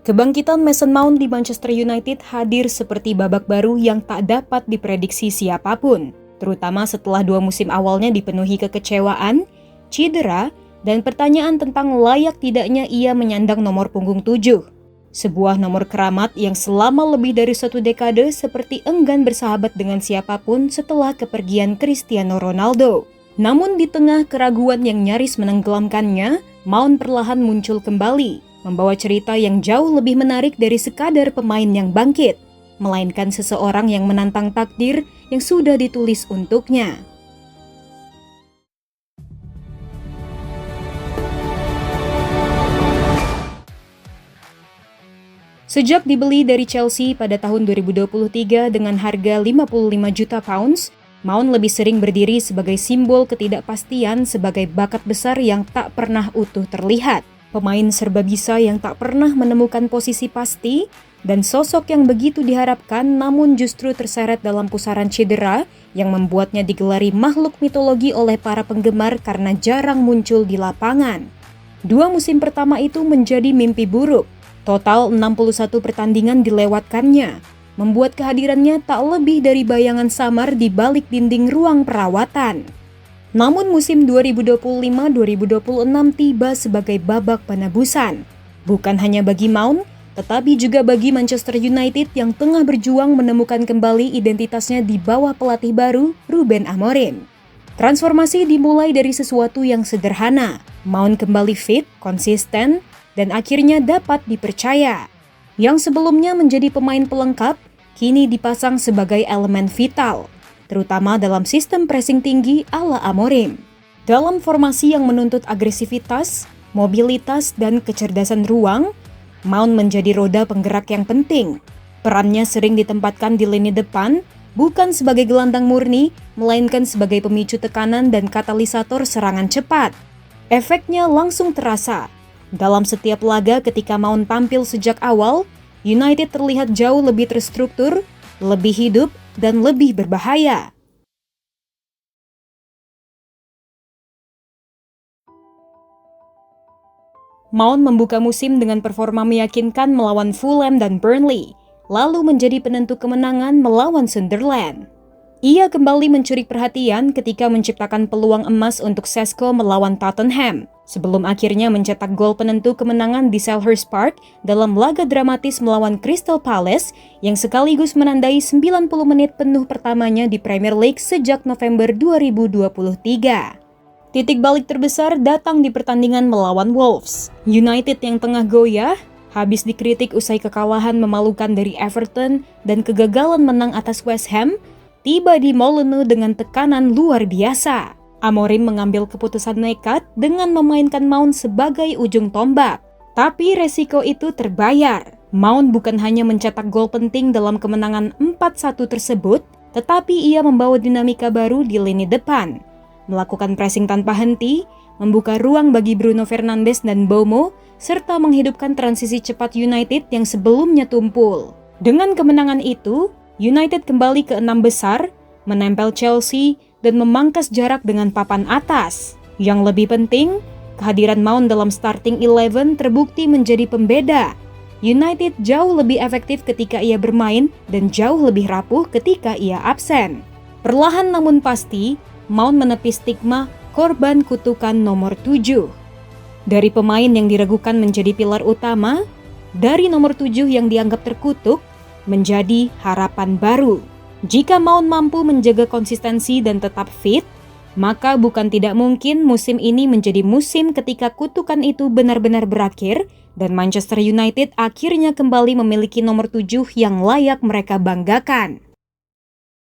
Kebangkitan Mason Mount di Manchester United hadir seperti babak baru yang tak dapat diprediksi siapapun, terutama setelah 2 musim awalnya dipenuhi kekecewaan, cedera, dan pertanyaan tentang layak tidaknya ia menyandang nomor punggung 7. Sebuah nomor keramat yang selama lebih dari 1 dekade seperti enggan bersahabat dengan siapapun setelah kepergian Cristiano Ronaldo. Namun di tengah keraguan yang nyaris menenggelamkannya, Mount perlahan muncul kembali, membawa cerita yang jauh lebih menarik dari sekadar pemain yang bangkit, melainkan seseorang yang menantang takdir yang sudah ditulis untuknya. Sejak dibeli dari Chelsea pada tahun 2023 dengan harga 55 juta pounds, Mount lebih sering berdiri sebagai simbol ketidakpastian sebagai bakat besar yang tak pernah utuh terlihat. Pemain serba bisa yang tak pernah menemukan posisi pasti, dan sosok yang begitu diharapkan namun justru terseret dalam pusaran cedera yang membuatnya digelari makhluk mitologi oleh para penggemar karena jarang muncul di lapangan. 2 musim pertama itu menjadi mimpi buruk. Total 61 pertandingan dilewatkannya, membuat kehadirannya tak lebih dari bayangan samar di balik dinding ruang perawatan. Namun musim 2025-2026 tiba sebagai babak penebusan. Bukan hanya bagi Mount, tetapi juga bagi Manchester United yang tengah berjuang menemukan kembali identitasnya di bawah pelatih baru, Ruben Amorim. Transformasi dimulai dari sesuatu yang sederhana. Mount kembali fit, konsisten, dan akhirnya dapat dipercaya. Yang sebelumnya menjadi pemain pelengkap, kini dipasang sebagai elemen vital, terutama dalam sistem pressing tinggi ala Amorim. Dalam formasi yang menuntut agresivitas, mobilitas, dan kecerdasan ruang, Mount menjadi roda penggerak yang penting. Perannya sering ditempatkan di lini depan, bukan sebagai gelandang murni, melainkan sebagai pemicu tekanan dan katalisator serangan cepat. Efeknya langsung terasa. Dalam setiap laga ketika Mount tampil sejak awal, United terlihat jauh lebih terstruktur, lebih hidup, dan lebih berbahaya. Mount membuka musim dengan performa meyakinkan melawan Fulham dan Burnley, lalu menjadi penentu kemenangan melawan Sunderland. Ia kembali mencuri perhatian ketika menciptakan peluang emas untuk Sesko melawan Tottenham, sebelum akhirnya mencetak gol penentu kemenangan di Selhurst Park dalam laga dramatis melawan Crystal Palace yang sekaligus menandai 90 menit penuh pertamanya di Premier League sejak November 2023. Titik balik terbesar datang di pertandingan melawan Wolves. United yang tengah goyah, habis dikritik usai kekalahan memalukan dari Everton dan kegagalan menang atas West Ham, tiba di Molineux dengan tekanan luar biasa. Amorim mengambil keputusan nekat dengan memainkan Mount sebagai ujung tombak. Tapi resiko itu terbayar. Mount bukan hanya mencetak gol penting dalam kemenangan 4-1 tersebut, tetapi ia membawa dinamika baru di lini depan. Melakukan pressing tanpa henti, membuka ruang bagi Bruno Fernandes dan Bomo, serta menghidupkan transisi cepat United yang sebelumnya tumpul. Dengan kemenangan itu, United kembali ke 6 besar, menempel Chelsea, dan memangkas jarak dengan papan atas. Yang lebih penting, kehadiran Mount dalam starting 11 terbukti menjadi pembeda. United jauh lebih efektif ketika ia bermain dan jauh lebih rapuh ketika ia absen. Perlahan namun pasti, Mount menepis stigma korban kutukan nomor 7. Dari pemain yang diragukan menjadi pilar utama, dari nomor 7 yang dianggap terkutuk, menjadi harapan baru. Jika Mount mampu menjaga konsistensi dan tetap fit, maka bukan tidak mungkin musim ini menjadi musim ketika kutukan itu benar-benar berakhir dan Manchester United akhirnya kembali memiliki nomor 7 yang layak mereka banggakan.